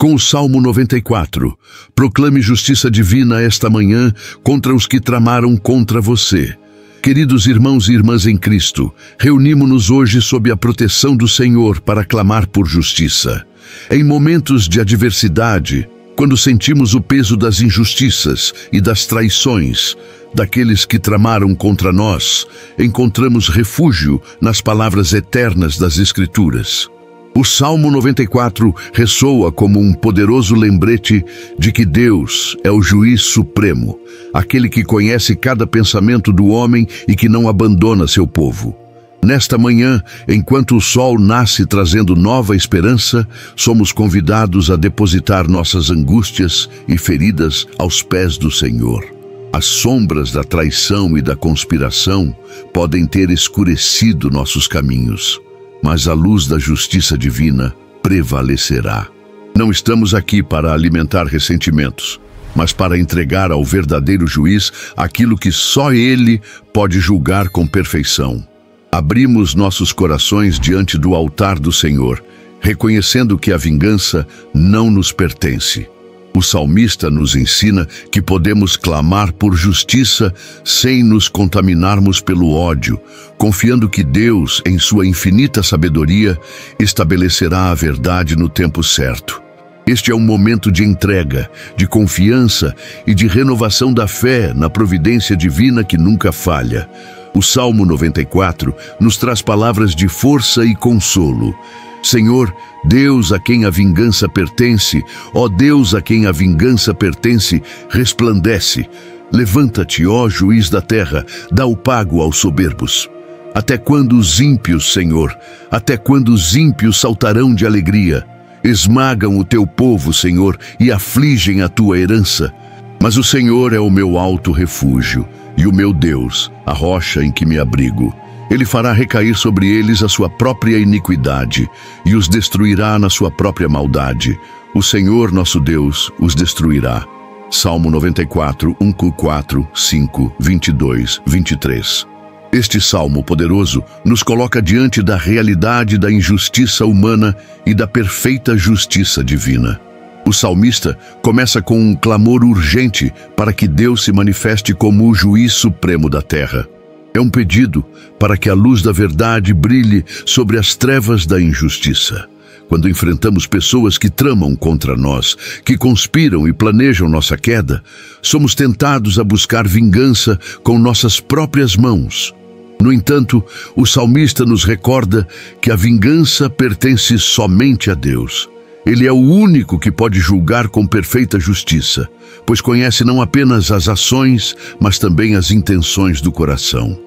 Com o Salmo 94, proclame justiça divina esta manhã contra os que tramaram contra você. Queridos irmãos e irmãs em Cristo, reunimo-nos hoje sob a proteção do Senhor para clamar por justiça. Em momentos de adversidade, quando sentimos o peso das injustiças e das traições daqueles que tramaram contra nós, encontramos refúgio nas palavras eternas das Escrituras. O Salmo 94 ressoa como um poderoso lembrete de que Deus é o juiz supremo, aquele que conhece cada pensamento do homem e que não abandona seu povo. Nesta manhã, enquanto o sol nasce trazendo nova esperança, somos convidados a depositar nossas angústias e feridas aos pés do Senhor. As sombras da traição e da conspiração podem ter escurecido nossos caminhos, mas a luz da justiça divina prevalecerá. Não estamos aqui para alimentar ressentimentos, mas para entregar ao verdadeiro juiz aquilo que só Ele pode julgar com perfeição. Abrimos nossos corações diante do altar do Senhor, reconhecendo que a vingança não nos pertence. O salmista nos ensina que podemos clamar por justiça sem nos contaminarmos pelo ódio, confiando que Deus, em sua infinita sabedoria, estabelecerá a verdade no tempo certo. Este é um momento de entrega, de confiança e de renovação da fé na providência divina que nunca falha. O Salmo 94 nos traz palavras de força e consolo. Senhor, Deus a quem a vingança pertence, ó Deus a quem a vingança pertence, resplandece. Levanta-te, ó juiz da terra, dá o pago aos soberbos. Até quando os ímpios, Senhor, até quando os ímpios saltarão de alegria? Esmagam o teu povo, Senhor, e afligem a tua herança. Mas o Senhor é o meu alto refúgio, e o meu Deus, a rocha em que me abrigo. Ele fará recair sobre eles a sua própria iniquidade, e os destruirá na sua própria maldade. O Senhor, nosso Deus, os destruirá. Salmo 94, 1, 4, 5, 22, 23. Este salmo poderoso nos coloca diante da realidade da injustiça humana e da perfeita justiça divina. O salmista começa com um clamor urgente para que Deus se manifeste como o juiz supremo da terra. É um pedido para que a luz da verdade brilhe sobre as trevas da injustiça. Quando enfrentamos pessoas que tramam contra nós, que conspiram e planejam nossa queda, somos tentados a buscar vingança com nossas próprias mãos. No entanto, o salmista nos recorda que a vingança pertence somente a Deus. Ele é o único que pode julgar com perfeita justiça, pois conhece não apenas as ações, mas também as intenções do coração.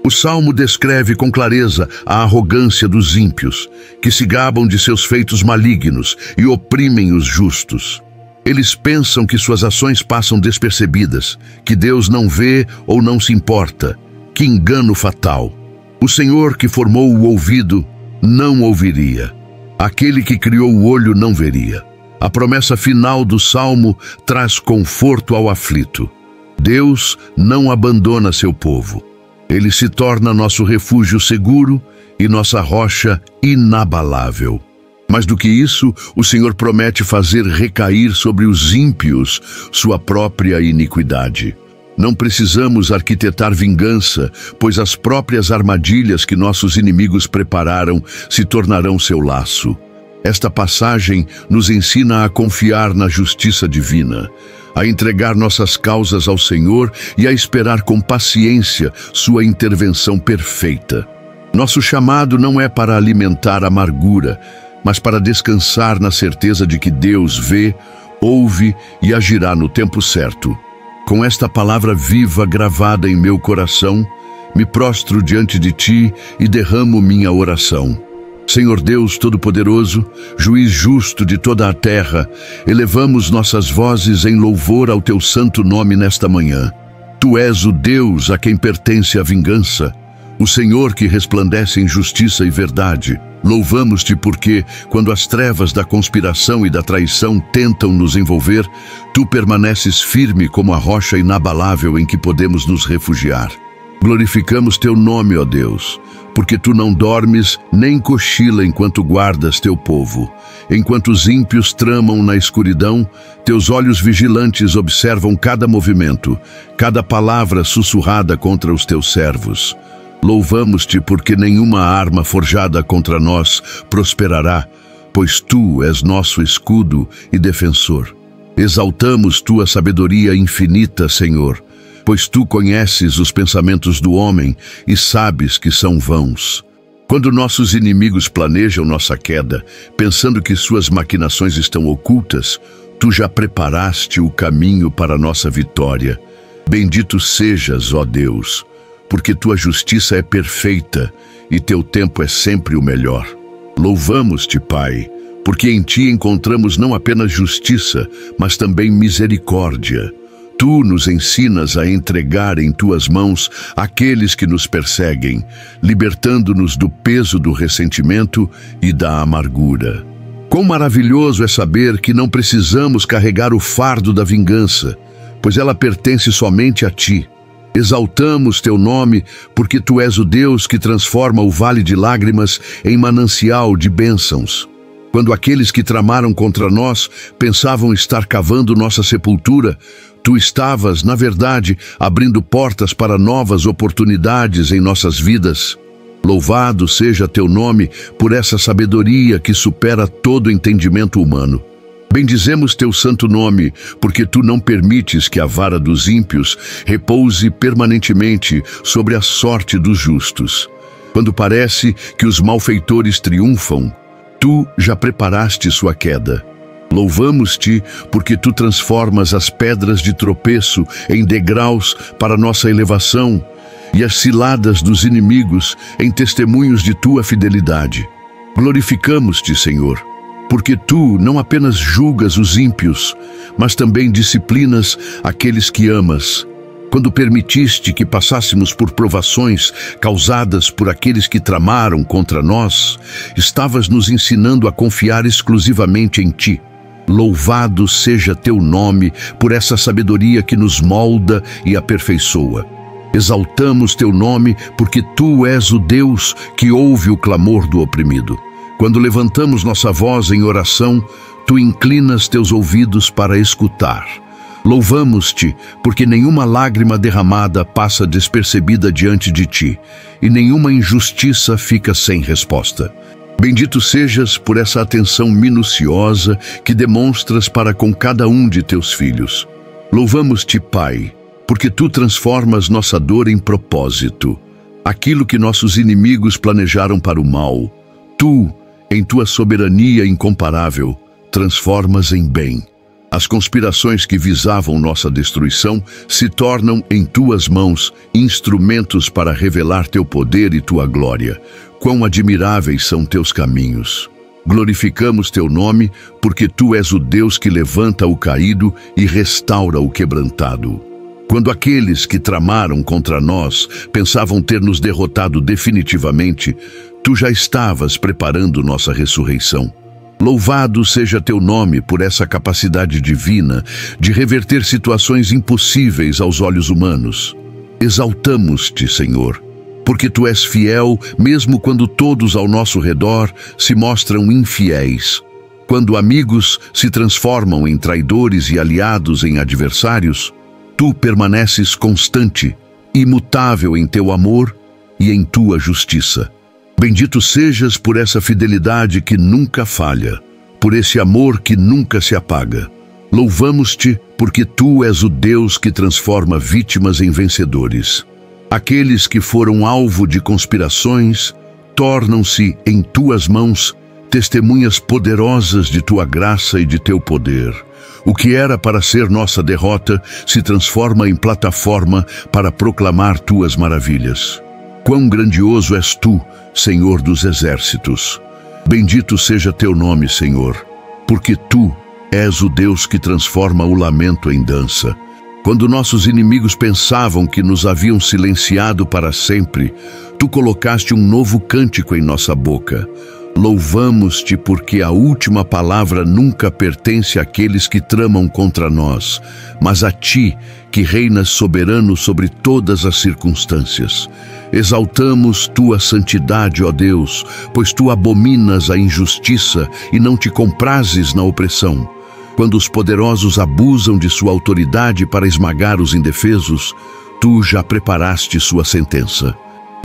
O Salmo descreve com clareza a arrogância dos ímpios, que se gabam de seus feitos malignos e oprimem os justos. Eles pensam que suas ações passam despercebidas, que Deus não vê ou não se importa. Que engano fatal! O Senhor que formou o ouvido não ouviria. Aquele que criou o olho não veria. A promessa final do Salmo traz conforto ao aflito. Deus não abandona seu povo. Ele se torna nosso refúgio seguro e nossa rocha inabalável. Mais do que isso, o Senhor promete fazer recair sobre os ímpios sua própria iniquidade. Não precisamos arquitetar vingança, pois as próprias armadilhas que nossos inimigos prepararam se tornarão seu laço. Esta passagem nos ensina a confiar na justiça divina, a entregar nossas causas ao Senhor e a esperar com paciência sua intervenção perfeita. Nosso chamado não é para alimentar amargura, mas para descansar na certeza de que Deus vê, ouve e agirá no tempo certo. Com esta palavra viva gravada em meu coração, me prostro diante de Ti e derramo minha oração. Senhor Deus Todo-Poderoso, juiz justo de toda a terra, elevamos nossas vozes em louvor ao Teu santo nome nesta manhã. Tu és o Deus a quem pertence a vingança, o Senhor que resplandece em justiça e verdade. Louvamos-te porque, quando as trevas da conspiração e da traição tentam nos envolver, Tu permaneces firme como a rocha inabalável em que podemos nos refugiar. Glorificamos Teu nome, ó Deus, porque Tu não dormes nem cochila enquanto guardas Teu povo. Enquanto os ímpios tramam na escuridão, teus olhos vigilantes observam cada movimento, cada palavra sussurrada contra os teus servos. Louvamos-te porque nenhuma arma forjada contra nós prosperará, pois tu és nosso escudo e defensor. Exaltamos tua sabedoria infinita, Senhor, pois tu conheces os pensamentos do homem e sabes que são vãos. Quando nossos inimigos planejam nossa queda, pensando que suas maquinações estão ocultas, tu já preparaste o caminho para nossa vitória. Bendito sejas, ó Deus, porque tua justiça é perfeita e teu tempo é sempre o melhor. Louvamos-te, Pai, porque em ti encontramos não apenas justiça, mas também misericórdia. Tu nos ensinas a entregar em tuas mãos aqueles que nos perseguem, libertando-nos do peso do ressentimento e da amargura. Quão maravilhoso é saber que não precisamos carregar o fardo da vingança, pois ela pertence somente a ti. Exaltamos teu nome, porque tu és o Deus que transforma o vale de lágrimas em manancial de bênçãos. Quando aqueles que tramaram contra nós pensavam estar cavando nossa sepultura, tu estavas, na verdade, abrindo portas para novas oportunidades em nossas vidas. Louvado seja teu nome por essa sabedoria que supera todo entendimento humano. Bendizemos teu santo nome, porque tu não permites que a vara dos ímpios repouse permanentemente sobre a sorte dos justos. Quando parece que os malfeitores triunfam, tu já preparaste sua queda. Louvamos-te porque tu transformas as pedras de tropeço em degraus para nossa elevação e as ciladas dos inimigos em testemunhos de tua fidelidade. Glorificamos-te, Senhor, porque tu não apenas julgas os ímpios, mas também disciplinas aqueles que amas. Quando permitiste que passássemos por provações causadas por aqueles que tramaram contra nós, estavas nos ensinando a confiar exclusivamente em ti. Louvado seja teu nome por essa sabedoria que nos molda e aperfeiçoa. Exaltamos teu nome porque tu és o Deus que ouve o clamor do oprimido. Quando levantamos nossa voz em oração, tu inclinas teus ouvidos para escutar. Louvamos-te, porque nenhuma lágrima derramada passa despercebida diante de ti, e nenhuma injustiça fica sem resposta. Bendito sejas por essa atenção minuciosa que demonstras para com cada um de teus filhos. Louvamos-te, Pai, porque tu transformas nossa dor em propósito. Aquilo que nossos inimigos planejaram para o mal, tu, em tua soberania incomparável, transformas em bem. As conspirações que visavam nossa destruição se tornam em tuas mãos instrumentos para revelar teu poder e tua glória. Quão admiráveis são teus caminhos! Glorificamos teu nome, porque tu és o Deus que levanta o caído e restaura o quebrantado. Quando aqueles que tramaram contra nós pensavam ter nos derrotado definitivamente, tu já estavas preparando nossa ressurreição. Louvado seja teu nome por essa capacidade divina de reverter situações impossíveis aos olhos humanos. Exaltamos-te, Senhor, porque tu és fiel mesmo quando todos ao nosso redor se mostram infiéis. Quando amigos se transformam em traidores e aliados em adversários, tu permaneces constante, imutável em teu amor e em tua justiça. Bendito sejas por essa fidelidade que nunca falha, por esse amor que nunca se apaga. Louvamos-te porque tu és o Deus que transforma vítimas em vencedores. Aqueles que foram alvo de conspirações tornam-se em tuas mãos testemunhas poderosas de tua graça e de teu poder. O que era para ser nossa derrota se transforma em plataforma para proclamar tuas maravilhas. Quão grandioso és tu, Senhor dos exércitos! Bendito seja teu nome, Senhor, porque tu és o Deus que transforma o lamento em dança. Quando nossos inimigos pensavam que nos haviam silenciado para sempre, tu colocaste um novo cântico em nossa boca. Louvamos-te porque a última palavra nunca pertence àqueles que tramam contra nós, mas a ti, que reinas soberano sobre todas as circunstâncias. Exaltamos tua santidade, ó Deus, pois tu abominas a injustiça e não te comprases na opressão. Quando os poderosos abusam de sua autoridade para esmagar os indefesos, tu já preparaste sua sentença.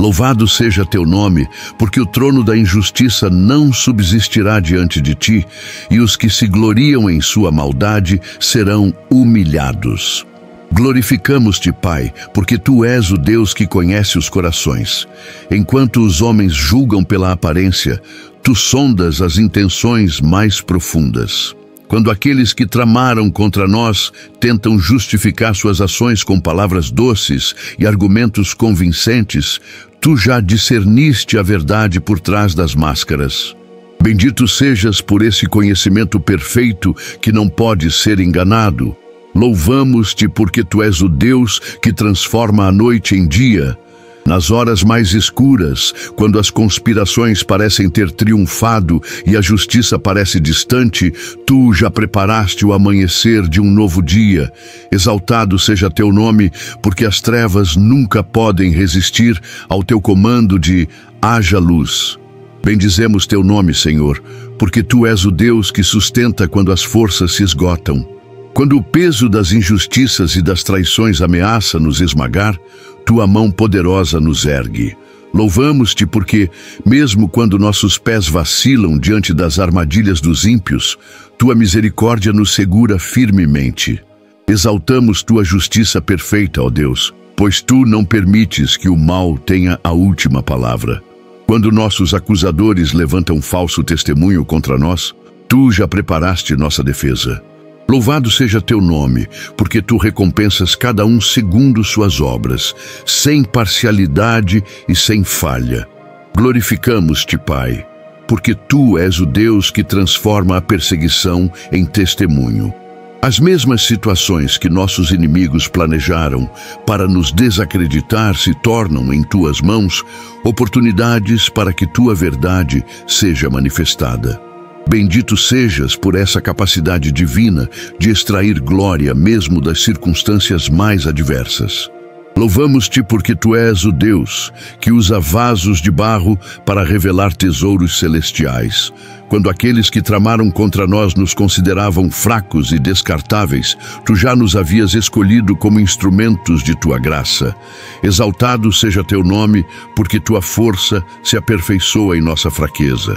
Louvado seja teu nome, porque o trono da injustiça não subsistirá diante de ti, e os que se gloriam em sua maldade serão humilhados. Glorificamos-te, Pai, porque tu és o Deus que conhece os corações. Enquanto os homens julgam pela aparência, tu sondas as intenções mais profundas. Quando aqueles que tramaram contra nós tentam justificar suas ações com palavras doces e argumentos convincentes, tu já discerniste a verdade por trás das máscaras. Bendito sejas por esse conhecimento perfeito que não pode ser enganado. Louvamos-te porque tu és o Deus que transforma a noite em dia. Nas horas mais escuras, quando as conspirações parecem ter triunfado e a justiça parece distante, tu já preparaste o amanhecer de um novo dia. Exaltado seja teu nome, porque as trevas nunca podem resistir ao teu comando de haja luz. Bendizemos teu nome, Senhor, porque tu és o Deus que sustenta quando as forças se esgotam. Quando o peso das injustiças e das traições ameaça nos esmagar, tua mão poderosa nos ergue. Louvamos-te porque, mesmo quando nossos pés vacilam diante das armadilhas dos ímpios, tua misericórdia nos segura firmemente. Exaltamos tua justiça perfeita, ó Deus, pois tu não permites que o mal tenha a última palavra. Quando nossos acusadores levantam falso testemunho contra nós, tu já preparaste nossa defesa. Louvado seja teu nome, porque tu recompensas cada um segundo suas obras, sem parcialidade e sem falha. Glorificamos-te, Pai, porque tu és o Deus que transforma a perseguição em testemunho. As mesmas situações que nossos inimigos planejaram para nos desacreditar se tornam, em tuas mãos, oportunidades para que tua verdade seja manifestada. Bendito sejas por essa capacidade divina de extrair glória mesmo das circunstâncias mais adversas. Louvamos-te porque tu és o Deus que usa vasos de barro para revelar tesouros celestiais. Quando aqueles que tramaram contra nós nos consideravam fracos e descartáveis, tu já nos havias escolhido como instrumentos de tua graça. Exaltado seja teu nome, porque tua força se aperfeiçoa em nossa fraqueza,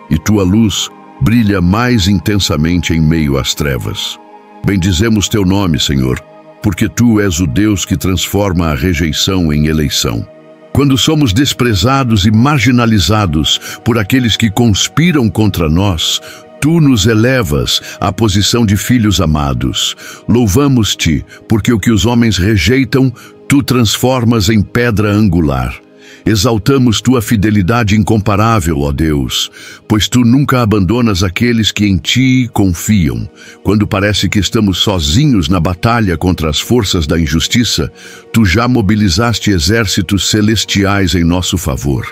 e tua luz brilha mais intensamente em meio às trevas. Bendizemos teu nome, Senhor, porque tu és o Deus que transforma a rejeição em eleição. Quando somos desprezados e marginalizados por aqueles que conspiram contra nós, tu nos elevas à posição de filhos amados. Louvamos-te, porque o que os homens rejeitam, tu transformas em pedra angular. Exaltamos tua fidelidade incomparável, ó Deus, pois tu nunca abandonas aqueles que em ti confiam. Quando parece que estamos sozinhos na batalha contra as forças da injustiça, tu já mobilizaste exércitos celestiais em nosso favor.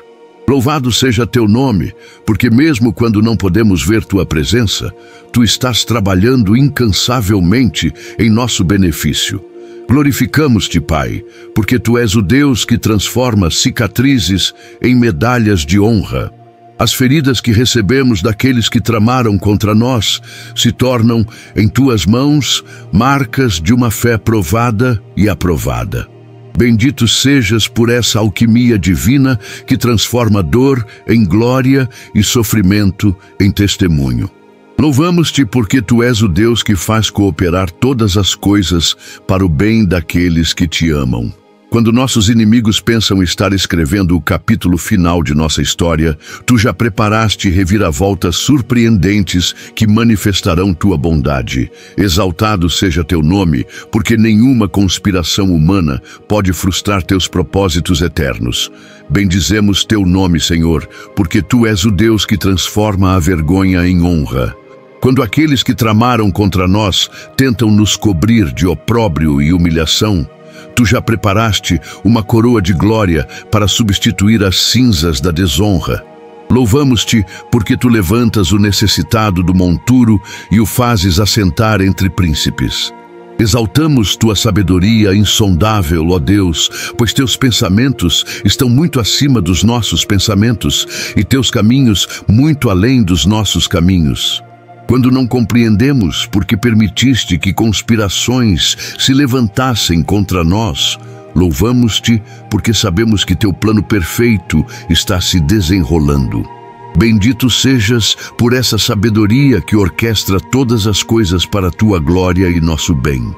Louvado seja teu nome, porque mesmo quando não podemos ver tua presença, tu estás trabalhando incansavelmente em nosso benefício. Glorificamos-te, Pai, porque tu és o Deus que transforma cicatrizes em medalhas de honra. As feridas que recebemos daqueles que tramaram contra nós se tornam, em tuas mãos, marcas de uma fé provada e aprovada. Bendito sejas por essa alquimia divina que transforma dor em glória e sofrimento em testemunho. Louvamos-te porque tu és o Deus que faz cooperar todas as coisas para o bem daqueles que te amam. Quando nossos inimigos pensam estar escrevendo o capítulo final de nossa história, tu já preparaste reviravoltas surpreendentes que manifestarão tua bondade. Exaltado seja teu nome, porque nenhuma conspiração humana pode frustrar teus propósitos eternos. Bendizemos teu nome, Senhor, porque tu és o Deus que transforma a vergonha em honra. Quando aqueles que tramaram contra nós tentam nos cobrir de opróbrio e humilhação, tu já preparaste uma coroa de glória para substituir as cinzas da desonra. Louvamos-te porque tu levantas o necessitado do monturo e o fazes assentar entre príncipes. Exaltamos tua sabedoria insondável, ó Deus, pois teus pensamentos estão muito acima dos nossos pensamentos e teus caminhos muito além dos nossos caminhos. Quando não compreendemos porque permitiste que conspirações se levantassem contra nós, louvamos-te porque sabemos que teu plano perfeito está se desenrolando. Bendito sejas por essa sabedoria que orquestra todas as coisas para a tua glória e nosso bem.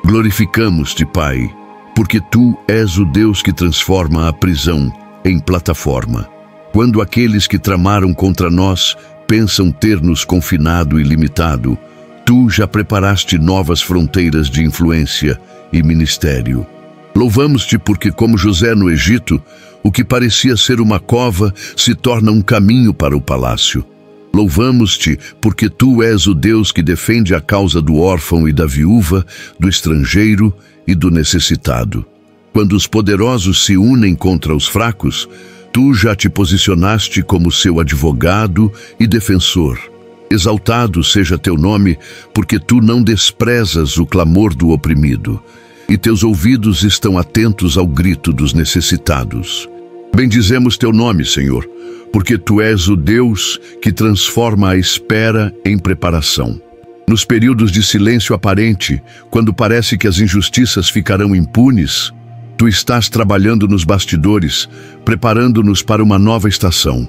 Glorificamos-te, Pai, porque tu és o Deus que transforma a prisão em plataforma. Quando aqueles que tramaram contra nós pensam ter nos confinado e limitado, tu já preparaste novas fronteiras de influência e ministério. Louvamos-te porque, como José no Egito, o que parecia ser uma cova se torna um caminho para o palácio. Louvamos-te porque tu és o Deus que defende a causa do órfão e da viúva, do estrangeiro e do necessitado. Quando os poderosos se unem contra os fracos, tu já te posicionaste como seu advogado e defensor. Exaltado seja teu nome, porque tu não desprezas o clamor do oprimido, e teus ouvidos estão atentos ao grito dos necessitados. Bendizemos teu nome, Senhor, porque tu és o Deus que transforma a espera em preparação. Nos períodos de silêncio aparente, quando parece que as injustiças ficarão impunes, tu estás trabalhando nos bastidores, preparando-nos para uma nova estação.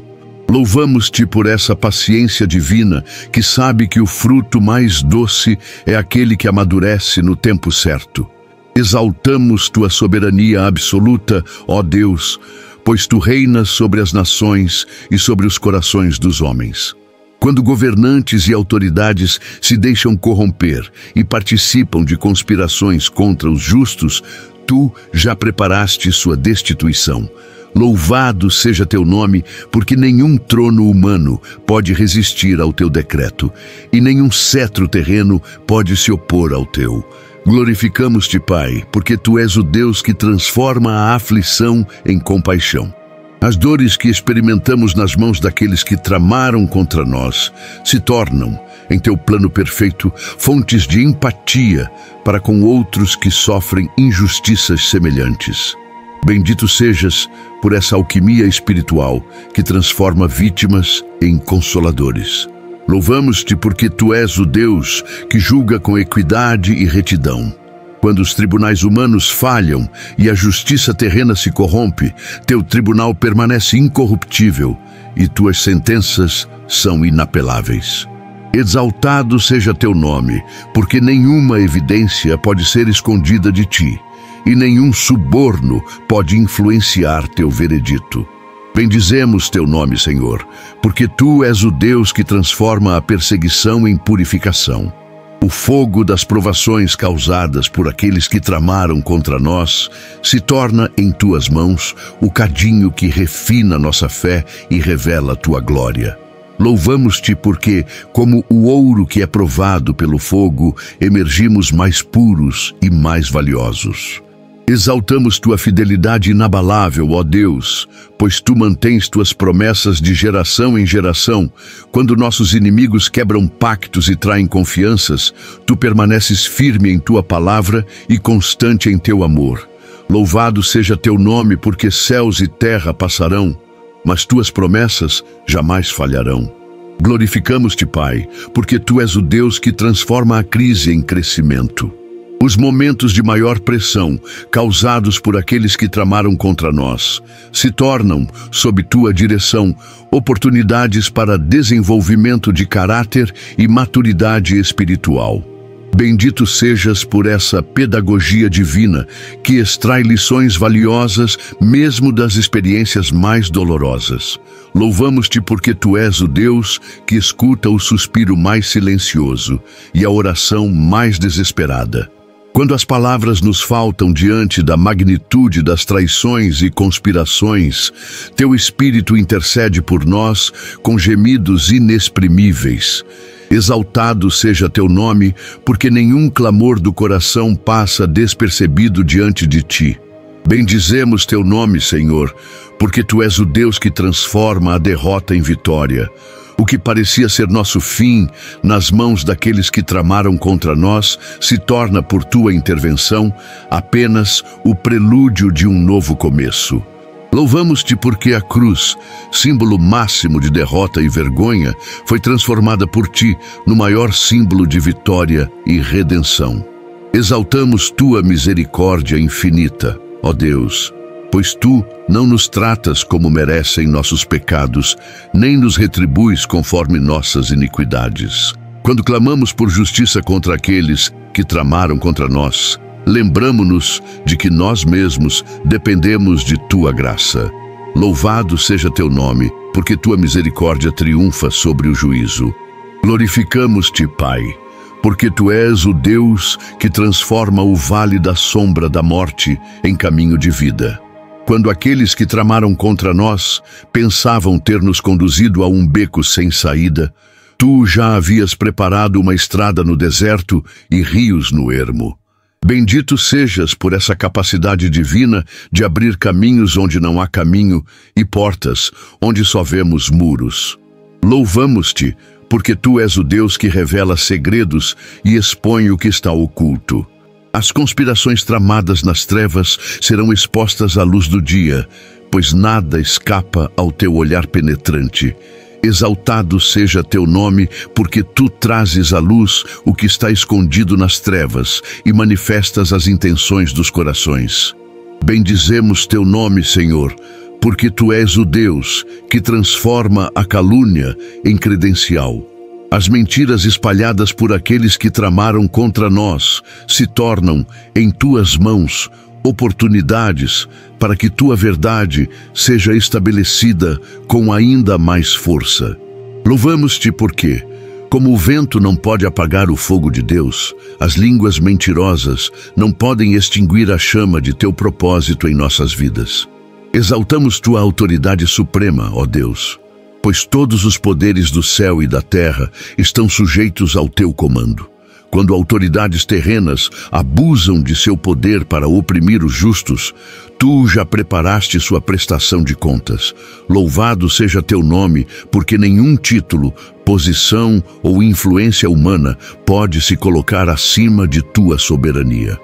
Louvamos-te por essa paciência divina que sabe que o fruto mais doce é aquele que amadurece no tempo certo. Exaltamos tua soberania absoluta, ó Deus, pois tu reinas sobre as nações e sobre os corações dos homens. Quando governantes e autoridades se deixam corromper e participam de conspirações contra os justos, tu já preparaste sua destituição. Louvado seja teu nome, porque nenhum trono humano pode resistir ao teu decreto, e nenhum cetro terreno pode se opor ao teu. Glorificamos-te, Pai, porque tu és o Deus que transforma a aflição em compaixão. As dores que experimentamos nas mãos daqueles que tramaram contra nós se tornam, em teu plano perfeito, fontes de empatia para com outros que sofrem injustiças semelhantes. Bendito sejas por essa alquimia espiritual que transforma vítimas em consoladores. Louvamos-te porque tu és o Deus que julga com equidade e retidão. Quando os tribunais humanos falham e a justiça terrena se corrompe, teu tribunal permanece incorruptível e tuas sentenças são inapeláveis. Exaltado seja teu nome, porque nenhuma evidência pode ser escondida de ti, e nenhum suborno pode influenciar teu veredito. Bendizemos teu nome, Senhor, porque tu és o Deus que transforma a perseguição em purificação. O fogo das provações causadas por aqueles que tramaram contra nós se torna em tuas mãos o cadinho que refina nossa fé e revela tua glória. Louvamos-te porque, como o ouro que é provado pelo fogo, emergimos mais puros e mais valiosos. Exaltamos tua fidelidade inabalável, ó Deus, pois tu mantens tuas promessas de geração em geração. Quando nossos inimigos quebram pactos e traem confianças, tu permaneces firme em tua palavra e constante em teu amor. Louvado seja teu nome, porque céus e terra passarão, mas tuas promessas jamais falharão. Glorificamos-te, Pai, porque tu és o Deus que transforma a crise em crescimento. Os momentos de maior pressão, causados por aqueles que tramaram contra nós, se tornam, sob tua direção, oportunidades para desenvolvimento de caráter e maturidade espiritual. Bendito sejas por essa pedagogia divina que extrai lições valiosas mesmo das experiências mais dolorosas. Louvamos-te porque tu és o Deus que escuta o suspiro mais silencioso e a oração mais desesperada. Quando as palavras nos faltam diante da magnitude das traições e conspirações, teu Espírito intercede por nós com gemidos inexprimíveis. Exaltado seja teu nome, porque nenhum clamor do coração passa despercebido diante de ti. Bendizemos teu nome, Senhor, porque tu és o Deus que transforma a derrota em vitória. O que parecia ser nosso fim nas mãos daqueles que tramaram contra nós se torna, por tua intervenção, apenas o prelúdio de um novo começo. Louvamos-te porque a cruz, símbolo máximo de derrota e vergonha, foi transformada por ti no maior símbolo de vitória e redenção. Exaltamos tua misericórdia infinita, ó Deus, pois tu não nos tratas como merecem nossos pecados, nem nos retribuis conforme nossas iniquidades. Quando clamamos por justiça contra aqueles que tramaram contra nós, lembramo-nos de que nós mesmos dependemos de tua graça. Louvado seja teu nome, porque tua misericórdia triunfa sobre o juízo. Glorificamos-te, Pai, porque tu és o Deus que transforma o vale da sombra da morte em caminho de vida. Quando aqueles que tramaram contra nós pensavam ter nos conduzido a um beco sem saída, tu já havias preparado uma estrada no deserto e rios no ermo. Bendito sejas por essa capacidade divina de abrir caminhos onde não há caminho e portas onde só vemos muros. Louvamos-te, porque tu és o Deus que revela segredos e expõe o que está oculto. As conspirações tramadas nas trevas serão expostas à luz do dia, pois nada escapa ao teu olhar penetrante. Exaltado seja teu nome, porque tu trazes à luz o que está escondido nas trevas e manifestas as intenções dos corações. Bendizemos teu nome, Senhor, porque tu és o Deus que transforma a calúnia em credencial. As mentiras espalhadas por aqueles que tramaram contra nós se tornam, em tuas mãos, oportunidades para que tua verdade seja estabelecida com ainda mais força. Louvamos-te porque, como o vento não pode apagar o fogo de Deus, as línguas mentirosas não podem extinguir a chama de teu propósito em nossas vidas. Exaltamos tua autoridade suprema, ó Deus, pois todos os poderes do céu e da terra estão sujeitos ao teu comando. Quando autoridades terrenas abusam de seu poder para oprimir os justos, tu já preparaste sua prestação de contas. Louvado seja teu nome, porque nenhum título, posição ou influência humana pode se colocar acima de tua soberania.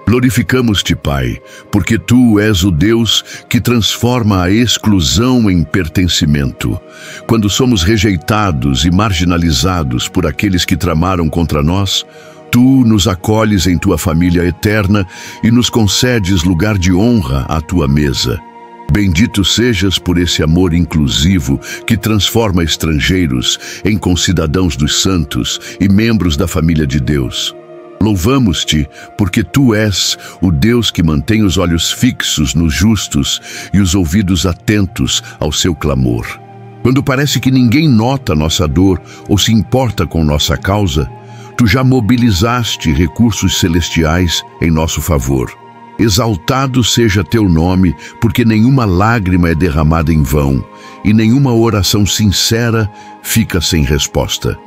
Glorificamos-te, Pai, porque tu és o Deus que transforma a exclusão em pertencimento. Quando somos rejeitados e marginalizados por aqueles que tramaram contra nós, tu nos acolhes em tua família eterna e nos concedes lugar de honra à tua mesa. Bendito sejas por esse amor inclusivo que transforma estrangeiros em concidadãos dos santos e membros da família de Deus. Louvamos-te, porque tu és o Deus que mantém os olhos fixos nos justos e os ouvidos atentos ao seu clamor. Quando parece que ninguém nota nossa dor ou se importa com nossa causa, tu já mobilizaste recursos celestiais em nosso favor. Exaltado seja teu nome, porque nenhuma lágrima é derramada em vão e nenhuma oração sincera fica sem resposta.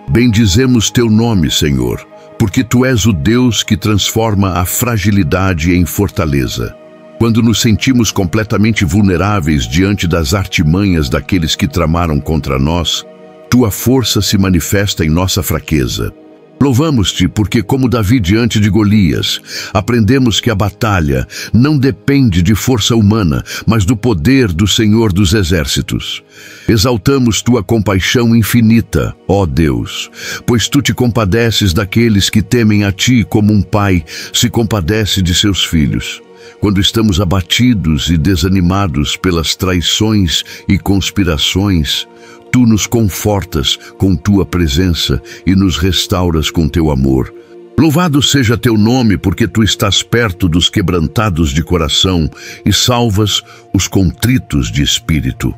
Bendizemos teu nome, Senhor, porque tu és o Deus que transforma a fragilidade em fortaleza. Quando nos sentimos completamente vulneráveis diante das artimanhas daqueles que tramaram contra nós, tua força se manifesta em nossa fraqueza. Louvamos-te porque, como Davi diante de Golias, aprendemos que a batalha não depende de força humana, mas do poder do Senhor dos Exércitos. Exaltamos tua compaixão infinita, ó Deus, pois tu te compadeces daqueles que temem a ti como um pai se compadece de seus filhos. Quando estamos abatidos e desanimados pelas traições e conspirações, tu nos confortas com tua presença e nos restauras com teu amor. Louvado seja teu nome, porque tu estás perto dos quebrantados de coração e salvas os contritos de espírito.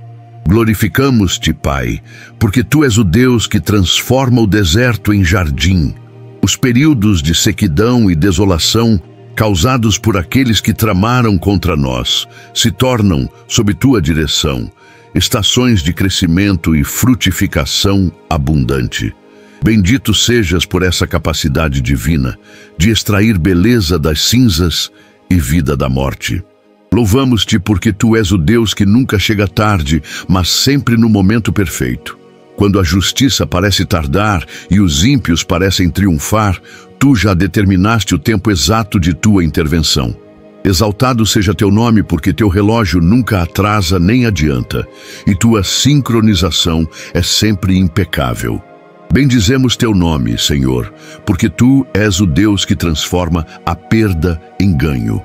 Glorificamos-te, Pai, porque tu és o Deus que transforma o deserto em jardim. Os períodos de sequidão e desolação causados por aqueles que tramaram contra nós se tornam, sob tua direção, estações de crescimento e frutificação abundante. Bendito sejas por essa capacidade divina de extrair beleza das cinzas e vida da morte. Louvamos-te porque tu és o Deus que nunca chega tarde, mas sempre no momento perfeito. Quando a justiça parece tardar e os ímpios parecem triunfar, tu já determinaste o tempo exato de tua intervenção. Exaltado seja teu nome, porque teu relógio nunca atrasa nem adianta, e tua sincronização é sempre impecável. Bendizemos teu nome, Senhor, porque tu és o Deus que transforma a perda em ganho.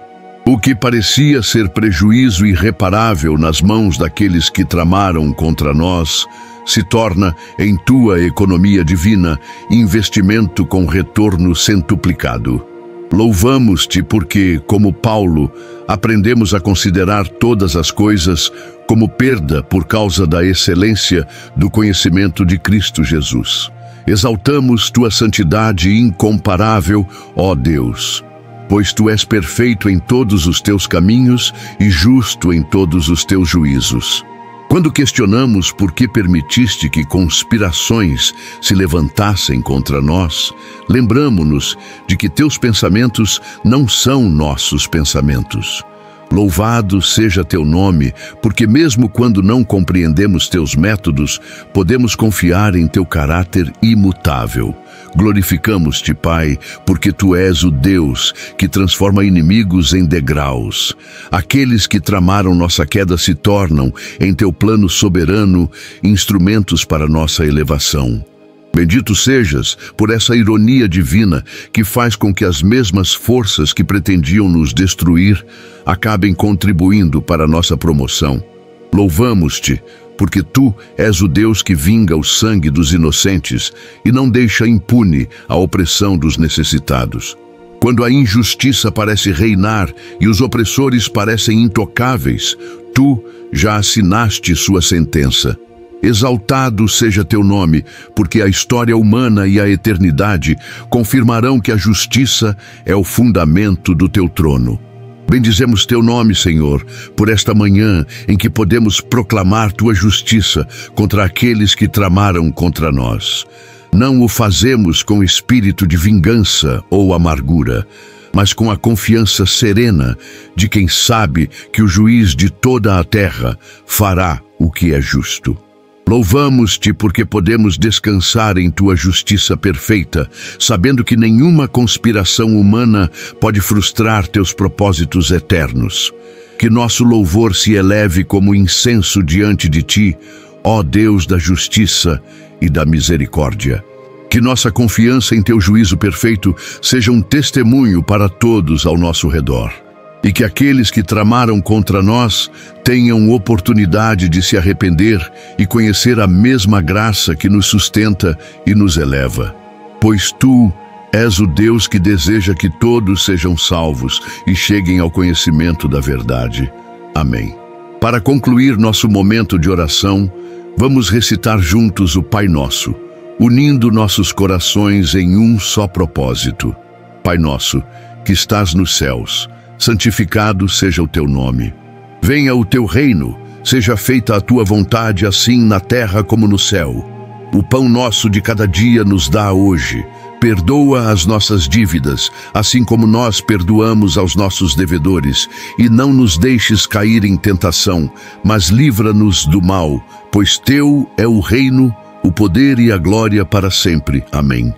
O que parecia ser prejuízo irreparável nas mãos daqueles que tramaram contra nós, se torna, em tua economia divina, investimento com retorno centuplicado. Louvamos-te porque, como Paulo, aprendemos a considerar todas as coisas como perda por causa da excelência do conhecimento de Cristo Jesus. Exaltamos tua santidade incomparável, ó Deus, pois tu és perfeito em todos os teus caminhos e justo em todos os teus juízos. Quando questionamos por que permitiste que conspirações se levantassem contra nós, lembramo-nos de que teus pensamentos não são nossos pensamentos. Louvado seja teu nome, porque mesmo quando não compreendemos teus métodos, podemos confiar em teu caráter imutável. Glorificamos-te, Pai, porque tu és o Deus que transforma inimigos em degraus. Aqueles que tramaram nossa queda se tornam, em teu plano soberano, instrumentos para nossa elevação. Bendito sejas por essa ironia divina que faz com que as mesmas forças que pretendiam nos destruir acabem contribuindo para a nossa promoção. Louvamos-te, porque tu és o Deus que vinga o sangue dos inocentes e não deixa impune a opressão dos necessitados. Quando a injustiça parece reinar e os opressores parecem intocáveis, tu já assinaste sua sentença. Exaltado seja teu nome, porque a história humana e a eternidade confirmarão que a justiça é o fundamento do teu trono. Bendizemos teu nome, Senhor, por esta manhã em que podemos proclamar tua justiça contra aqueles que tramaram contra nós. Não o fazemos com espírito de vingança ou amargura, mas com a confiança serena de quem sabe que o juiz de toda a terra fará o que é justo. Louvamos-te porque podemos descansar em tua justiça perfeita, sabendo que nenhuma conspiração humana pode frustrar teus propósitos eternos. Que nosso louvor se eleve como incenso diante de ti, ó Deus da justiça e da misericórdia. Que nossa confiança em teu juízo perfeito seja um testemunho para todos ao nosso redor. E que aqueles que tramaram contra nós tenham oportunidade de se arrepender e conhecer a mesma graça que nos sustenta e nos eleva. Pois tu és o Deus que deseja que todos sejam salvos e cheguem ao conhecimento da verdade. Amém. Para concluir nosso momento de oração, vamos recitar juntos o Pai Nosso, unindo nossos corações em um só propósito. Pai nosso, que estás nos céus, santificado seja o teu nome. Venha o teu reino, seja feita a tua vontade, assim na terra como no céu. O pão nosso de cada dia nos dá hoje. Perdoa as nossas dívidas, assim como nós perdoamos aos nossos devedores. E não nos deixes cair em tentação, mas livra-nos do mal, pois teu é o reino, o poder e a glória para sempre. Amém.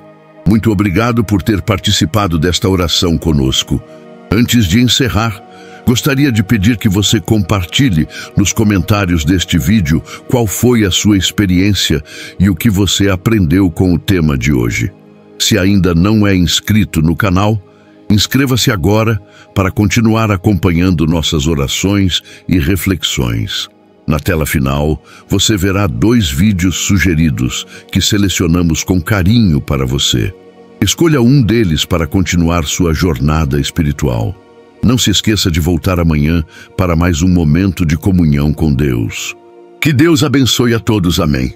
Muito obrigado por ter participado desta oração conosco. Antes de encerrar, gostaria de pedir que você compartilhe nos comentários deste vídeo qual foi a sua experiência e o que você aprendeu com o tema de hoje. Se ainda não é inscrito no canal, inscreva-se agora para continuar acompanhando nossas orações e reflexões. Na tela final, você verá 2 vídeos sugeridos que selecionamos com carinho para você. Escolha um deles para continuar sua jornada espiritual. Não se esqueça de voltar amanhã para mais um momento de comunhão com Deus. Que Deus abençoe a todos. Amém.